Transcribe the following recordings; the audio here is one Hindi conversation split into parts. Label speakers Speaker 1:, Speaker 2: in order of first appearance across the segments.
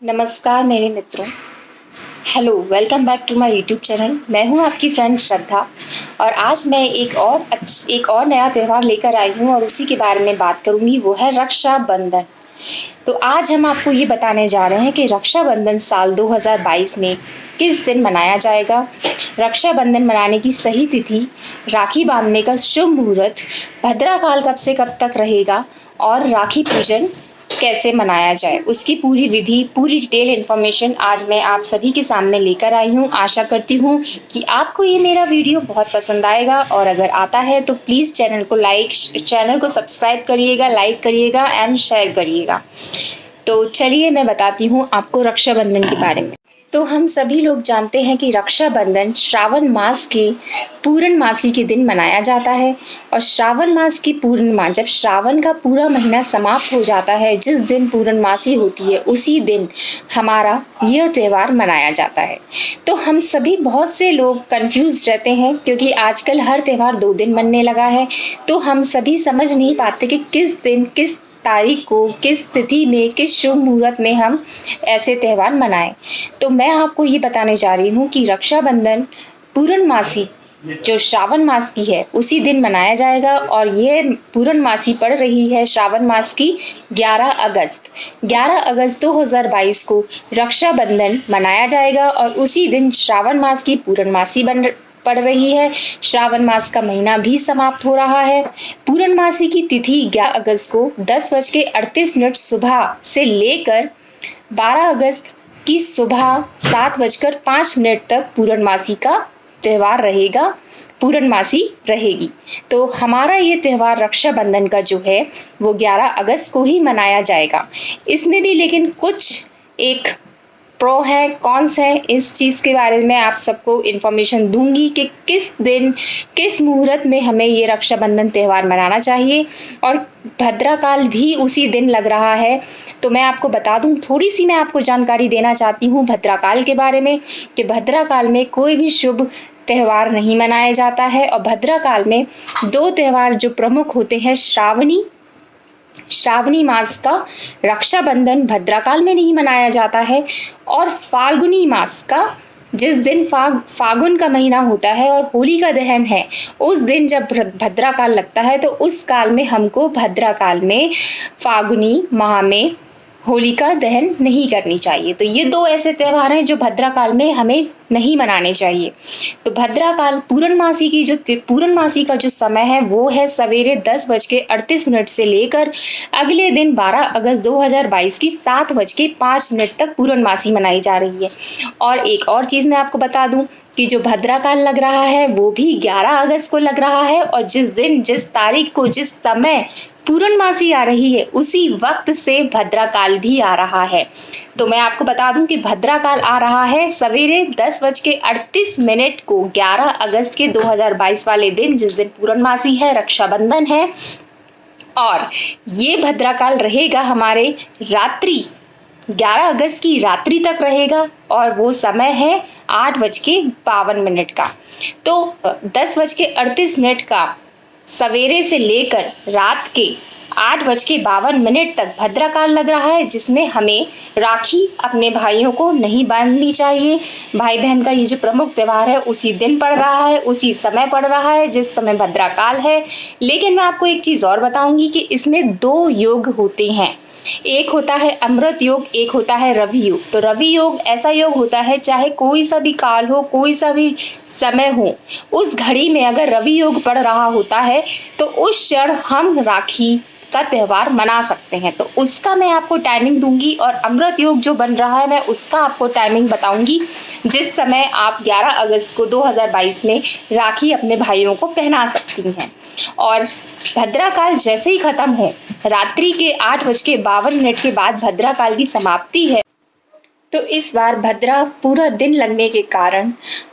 Speaker 1: नमस्कार मेरे मित्रों। Hello, welcome back to my YouTube channel. मैं हूं आपकी फ्रेंड श्रद्धा और आज मैं एक और नया त्यौहार लेकर आई हूं और उसी के बारे में बात करूंगी। वो है रक्षाबंधन। तो आज हम आपको ये बताने जा रहे हैं कि रक्षाबंधन साल 2022 में किस दिन मनाया जाएगा, रक्षाबंधन मनाने की सही तिथि, राखी बांधने का शुभ मुहूर्त, भद्राकाल कब से कब तक रहेगा और राखी पूजन कैसे मनाया जाए, उसकी पूरी विधि, पूरी डिटेल इन्फॉर्मेशन आज मैं आप सभी के सामने लेकर आई हूँ। आशा करती हूँ कि आपको ये मेरा वीडियो बहुत पसंद आएगा और अगर आता है तो प्लीज़ चैनल को सब्सक्राइब करिएगा, लाइक करिएगा एंड शेयर करिएगा। तो चलिए मैं बताती हूँ आपको रक्षाबंधन के बारे में। तो हम सभी लोग जानते हैं कि रक्षाबंधन श्रावण मास के पूर्णमासी के दिन मनाया जाता है और श्रावण मास की पूर्णिमा, जब श्रावण का पूरा महीना समाप्त हो जाता है, जिस दिन पूर्णमासी होती है उसी दिन हमारा यह त्यौहार मनाया जाता है। तो हम सभी बहुत से लोग कंफ्यूज रहते हैं क्योंकि आजकल हर त्यौहार 2 दिन मनने लगा है। तो हम सभी समझ नहीं पाते कि किस दिन, किस तारीख को, किस तिथि में, किस शुभ मुहूर्त में हम ऐसे त्यौहार मनाएं। तो मैं आपको ये बताने जा रही हूँ कि रक्षाबंधन पूर्णमासी जो श्रावण मास की है उसी दिन मनाया जाएगा और ये पूर्णमासी पड़ रही है श्रावण मास की 11 अगस्त। 11 अगस्त 2022 को रक्षाबंधन मनाया जाएगा और उसी दिन श्रावण मास की पूर्णमासी पड़ रही है। श्रावण मास का महीना भी समाप्त हो रहा है। पूर्णमासी की तिथि 11 अगस्त को 10:38 सुबह से लेकर 12 अगस्त की सुबह 7:05 तक पूर्णमासी का त्यौहार रहेगा, पूर्णमासी रहेगी। तो हमारा ये त्यौहार रक्षाबंधन का जो है वो 11 अगस्त को ही मनाया जाएगा। इसमें भी लेकिन कुछ एक प्रो है, कॉन्स है, इस चीज़ के बारे में आप सबको इन्फॉर्मेशन दूंगी कि किस दिन, किस मुहूर्त में हमें ये रक्षाबंधन त्यौहार मनाना चाहिए और भद्राकाल भी उसी दिन लग रहा है। तो मैं आपको बता दूं, थोड़ी सी मैं आपको जानकारी देना चाहती हूँ भद्राकाल के बारे में कि भद्राकाल में कोई भी शुभ त्यौहार नहीं मनाया जाता है और भद्राकाल में 2 त्यौहार जो प्रमुख होते हैं, श्रावणी मास का रक्षाबंधन भद्राकाल में नहीं मनाया जाता है और फाल्गुनी मास का, जिस दिन फागुन का महीना होता है और होली का दहन है, उस दिन जब भद्राकाल लगता है तो उस काल में हमको भद्राकाल में फागुनी माह में होलिका दहन नहीं करनी चाहिए। तो ये 2 ऐसे त्यौहार हैं जो भद्राकाल में हमें नहीं मनाने चाहिए। तो भद्राकाल पूर्णमासी का जो समय है वो है सवेरे 10:38 से लेकर अगले दिन 12 अगस्त 2022 की 7:05 तक पूर्णमासी मनाई जा रही है। और एक और चीज़ मैं आपको बता दूं कि जो भद्राकाल लग रहा है वो भी 11 अगस्त को लग रहा है और जिस दिन, जिस तारीख को, जिस समय पूर्णमासी आ रही है उसी वक्त से भद्राकाल भी आ रहा है। तो मैं आपको बता दूं कि भद्राकाल आ रहा है सवेरे 10:38 को 11 अगस्त के 2022 वाले दिन, जिस दिन पूर्णमासी है, रक्षाबंधन है। और ये भद्राकाल रहेगा हमारे रात्रि 11 अगस्त की रात्रि तक रहेगा और वो समय है 8:52 का। तो 10:38 का सवेरे से लेकर रात के 8:52 तक भद्राकाल लग रहा है, जिसमें हमें राखी अपने भाइयों को नहीं बांधनी चाहिए। भाई बहन का ये जो प्रमुख त्यौहार है उसी दिन पड़ रहा है, उसी समय पड़ रहा है जिस समय भद्राकाल है। लेकिन मैं आपको एक चीज़ और बताऊंगी कि इसमें 2 योग होते हैं। एक होता है अमृत योग, एक होता है रवि योग। तो रवि योग ऐसा योग होता है, चाहे कोई सा भी काल हो, कोई सा भी समय हो, उस घड़ी में अगर रवि योग पड़ रहा होता है तो उस क्षण हम राखी का त्यौहार मना सकते हैं। तो उसका मैं आपको टाइमिंग दूंगी और अमृत योग जो बन रहा है मैं उसका आपको टाइमिंग बताऊंगी, जिस समय आप 11 अगस्त को 2022 में राखी अपने भाइयों को पहना सकती हैं। और भद्राकाल जैसे ही खत्म हो, रात्रि के 8:52 के बाद भद्राकाल की समाप्ति है। तो इस बार भद्रा पूरा दिन लगने के कारण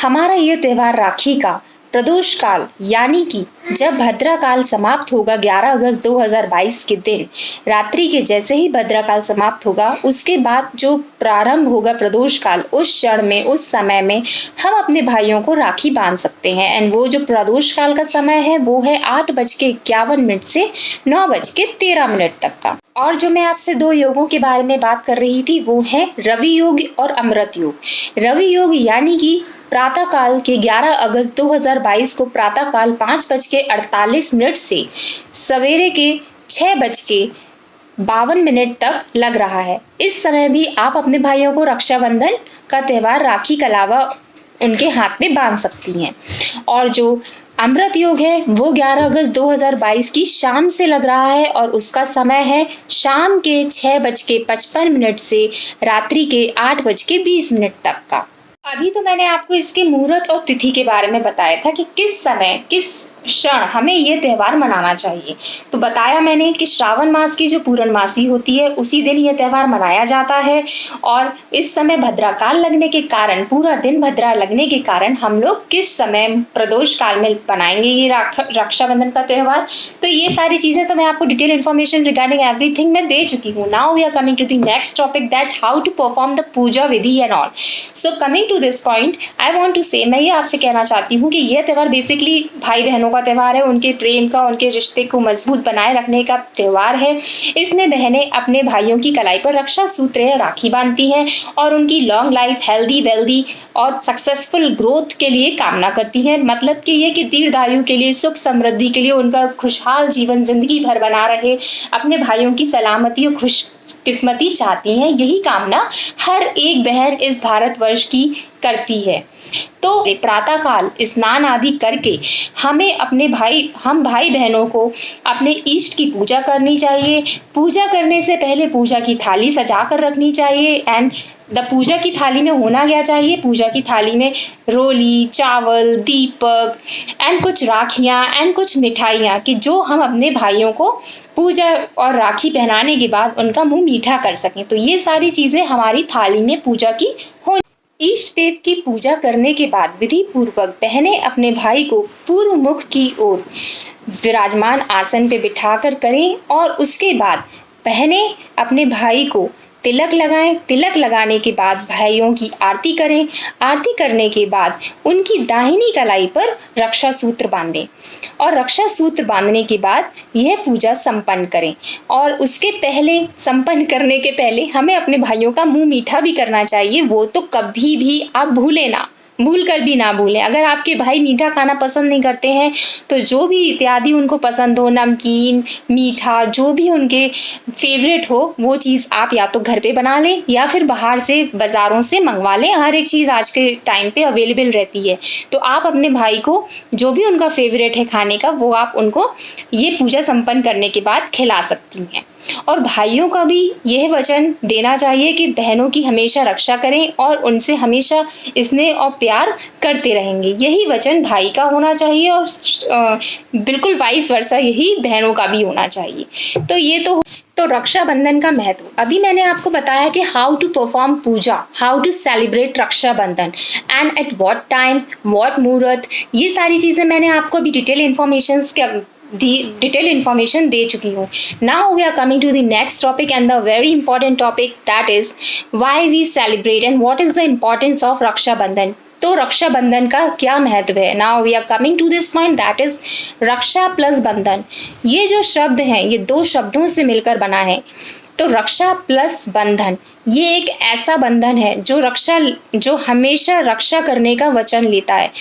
Speaker 1: हमारा ये त्यौहार राखी का प्रदोष काल, यानी कि जब भद्राकाल समाप्त होगा 11 अगस्त 2022 के दिन रात्रि के जैसे ही भद्राकाल समाप्त होगा, उसके बाद जो प्रारंभ होगा प्रदोष काल, उस क्षण में, उस समय में हम अपने भाइयों को राखी बांध सकते हैं। एंड वो जो प्रदोष काल का समय है वो है 8:51 से 9:13 तक का। और जो मैं आपसे दो योगों के बारे में बात कर रही थी वो है रवि योग और अमृत योग। रवि योग यानी कि प्रातः काल के 11 अगस्त 2022 को प्रातः काल 5:48 से सवेरे के 6:52 तक लग रहा है। इस समय भी आप अपने भाइयों को रक्षाबंधन का त्यौहार राखी के अलावा उनके हाथ में बांध सकती हैं। और जो अमृत योग है वो 11 अगस्त 2022 की शाम से लग रहा है और उसका समय है शाम के 6:55 से रात्रि के 8:20 तक का। अभी तो मैंने आपको इसके मुहूर्त और तिथि के बारे में बताया था कि किस समय किस क्षण हमें ये त्यौहार मनाना चाहिए। तो बताया मैंने कि श्रावण मास की जो पूर्णमासी होती है उसी दिन ये त्यौहार मनाया जाता है और इस समय भद्राकाल लगने के कारण, पूरा दिन भद्रा लगने के कारण हम लोग किस समय प्रदोष काल में बनाएंगे ये रक्षाबंधन का त्यौहार। तो ये सारी चीजें तो मैं आपको डिटेल इन्फॉर्मेशन रिगार्डिंग एवरीथिंग मैं दे चुकी हूँ। Now we are coming to the next topic that how to perform the puja vidhi and all. So coming to this point I want to say, मैं ये आपसे कहना चाहती हूँ कि यह त्यौहार बेसिकली भाई बहनों का त्यौहार है, उनके प्रेम का, उनके रिश्ते को मजबूत बनाए रखने का त्यौहार है। इसमें बहनें अपने भाइयों की कलाई पर रक्षा सूत्र या राखी बांधती हैं और उनकी लॉन्ग लाइफ, हेल्दी वेल्दी और सक्सेसफुल ग्रोथ के लिए कामना करती हैं। मतलब कि ये कि दीर्घायु के लिए, सुख समृद्धि के लिए, उनका खुशहाल जीवन जिंदगी भर बना रहे, अपने भाइयों की सलामती और खुश किस्मती चाहती हैं। यही कामना हर एक बहन इस भारतवर्ष की करती है। तो प्रातः काल स्नान आदि करके हमें अपने हम भाई बहनों को अपने इष्ट की पूजा करनी चाहिए। पूजा करने से पहले पूजा की थाली सजा कर रखनी चाहिए एंड पूजा की थाली में होना क्या चाहिए, पूजा की थाली में रोली, चावल, दीपक एंड कुछ राखियाँ एंड कुछ मिठाइयाँ कि जो हम अपने भाइयों को पूजा और राखी पहनाने के बाद उनका मुंह मीठा कर सकें। तो ये सारी चीजें हमारी थाली में पूजा की हो। इष्ट देव की पूजा करने के बाद विधि पूर्वक बहनें अपने भाई को पूर्व मुख की ओर विराजमान आसन पे बिठाकर करें और उसके बाद बहनें अपने भाई को तिलक लगाएं। तिलक लगाने के बाद भाइयों की आरती करें। आरती करने के बाद उनकी दाहिनी कलाई पर रक्षा सूत्र बांधें और रक्षा सूत्र बांधने के बाद यह पूजा संपन्न करें। और उसके पहले, संपन्न करने के पहले हमें अपने भाइयों का मुंह मीठा भी करना चाहिए। वो तो कभी भी आप भूलें ना, भूल कर भी ना भूलें। अगर आपके भाई मीठा खाना पसंद नहीं करते हैं तो जो भी इत्यादि उनको पसंद हो, नमकीन, मीठा, जो भी उनके फेवरेट हो वो चीज़ आप या तो घर पे बना लें या फिर बाहर से बाज़ारों से मंगवा लें। हर एक चीज़ आज के टाइम पे अवेलेबल रहती है। तो आप अपने भाई को जो भी उनका फेवरेट है खाने का वो आप उनको ये पूजा संपन्न करने के बाद खिला सकती हैं। और भाइयों का भी यह वचन देना चाहिए कि बहनों की हमेशा रक्षा करें और उनसे हमेशा स्नेह और प्यार करते रहेंगे। यही वचन भाई का होना चाहिए और बिल्कुल वाइस वर्सा यही बहनों का भी होना चाहिए। तो ये तो रक्षाबंधन का महत्व अभी मैंने आपको बताया कि how to perform puja, how to celebrate Rakshabandhan and at what time, what muhurat, ये सारी चीजें मैंने आपको अभी डिटेल इन्फॉर्मेशन दे चुकी हूँ। Now we are coming to the next topic and the very important topic that is why we celebrate and what is the importance of Rakshabandhan. तो रक्षाबंधन का क्या महत्व है। Now we are coming to this point that is raksha plus bandhan. ये जो शब्द हैं ये दो शब्दों से मिलकर बना है। तो रक्षा प्लस बंधन ये एक ऐसा बंधन है जो हमेशा रक्षा करने का वचन लेता है।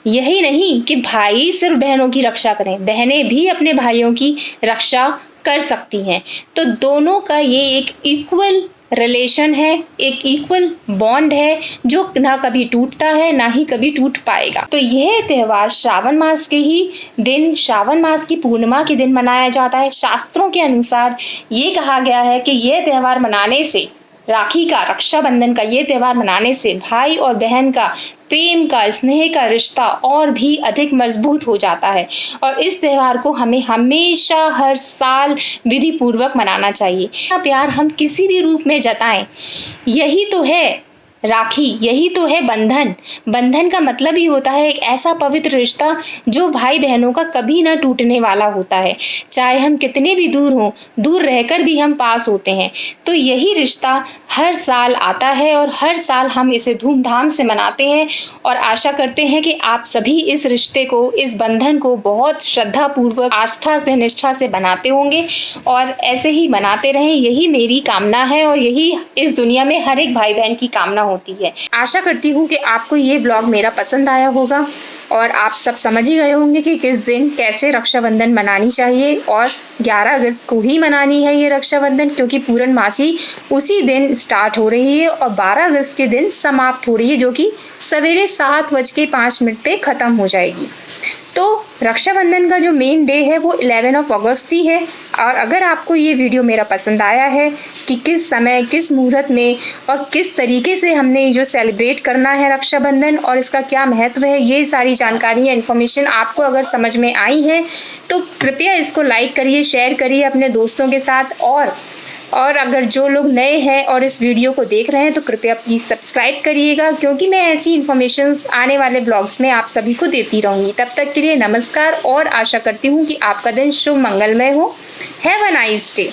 Speaker 1: यही नहीं कि भाई सिर्फ बहनों की रक्षा करें, बहनें भी अपने भाइयों की रक्षा कर सकती हैं। तो दोनों का ये एक इक्वल रिलेशन है, एक इक्वल बॉन्ड है जो ना कभी टूटता है ना ही कभी टूट पाएगा। तो यह त्यौहार श्रावण मास के ही दिन, श्रावण मास की पूर्णिमा के दिन मनाया जाता है। शास्त्रों के अनुसार ये कहा गया है कि यह त्यौहार मनाने से, राखी का, रक्षाबंधन का ये त्यौहार मनाने से भाई और बहन का प्रेम का, स्नेह का रिश्ता और भी अधिक मजबूत हो जाता है। और इस त्यौहार को हमें हमेशा हर साल विधि पूर्वक मनाना चाहिए। प्यार हम किसी भी रूप में जताएं, यही तो है राखी यही तो है बंधन। बंधन का मतलब ही होता है एक ऐसा पवित्र रिश्ता जो भाई बहनों का कभी ना टूटने वाला होता है। चाहे हम कितने भी दूर हों, दूर रहकर भी हम पास होते हैं। तो यही रिश्ता हर साल आता है और हर साल हम इसे धूमधाम से मनाते हैं और आशा करते हैं कि आप सभी इस रिश्ते को, इस बंधन को बहुत श्रद्धापूर्वक, आस्था से, निष्ठा से बनाते होंगे और ऐसे ही मनाते रहें। यही मेरी कामना है और यही इस दुनिया में हर एक भाई बहन की कामना होती है। आशा करती हूँ कि आपको ये ब्लॉग मेरा पसंद आया होगा और आप सब समझ ही गए होंगे कि किस दिन कैसे रक्षाबंधन मनानी चाहिए। और 11 अगस्त को ही मनानी है ये रक्षाबंधन, क्योंकि पूर्णमासी उसी दिन स्टार्ट हो रही है और 12 अगस्त के दिन समाप्त हो रही है, जो कि सवेरे 7:05 पे खत्म हो जाएगी। तो रक्षाबंधन का जो मेन डे है वो 11 अगस्त ही है। और अगर आपको ये वीडियो मेरा पसंद आया है कि किस समय, किस मुहूर्त में और किस तरीके से हमने जो सेलिब्रेट करना है रक्षाबंधन और इसका क्या महत्व है, ये सारी जानकारी या इन्फॉर्मेशन आपको अगर समझ में आई है तो कृपया इसको लाइक करिए, शेयर करिए अपने दोस्तों के साथ। और अगर जो लोग नए हैं और इस वीडियो को देख रहे हैं तो कृपया प्लीज़ सब्सक्राइब करिएगा, क्योंकि मैं ऐसी इन्फॉर्मेशंस आने वाले ब्लॉग्स में आप सभी को देती रहूँगी। तब तक के लिए नमस्कार और आशा करती हूँ कि आपका दिन शुभ मंगलमय हो। Have a nice day.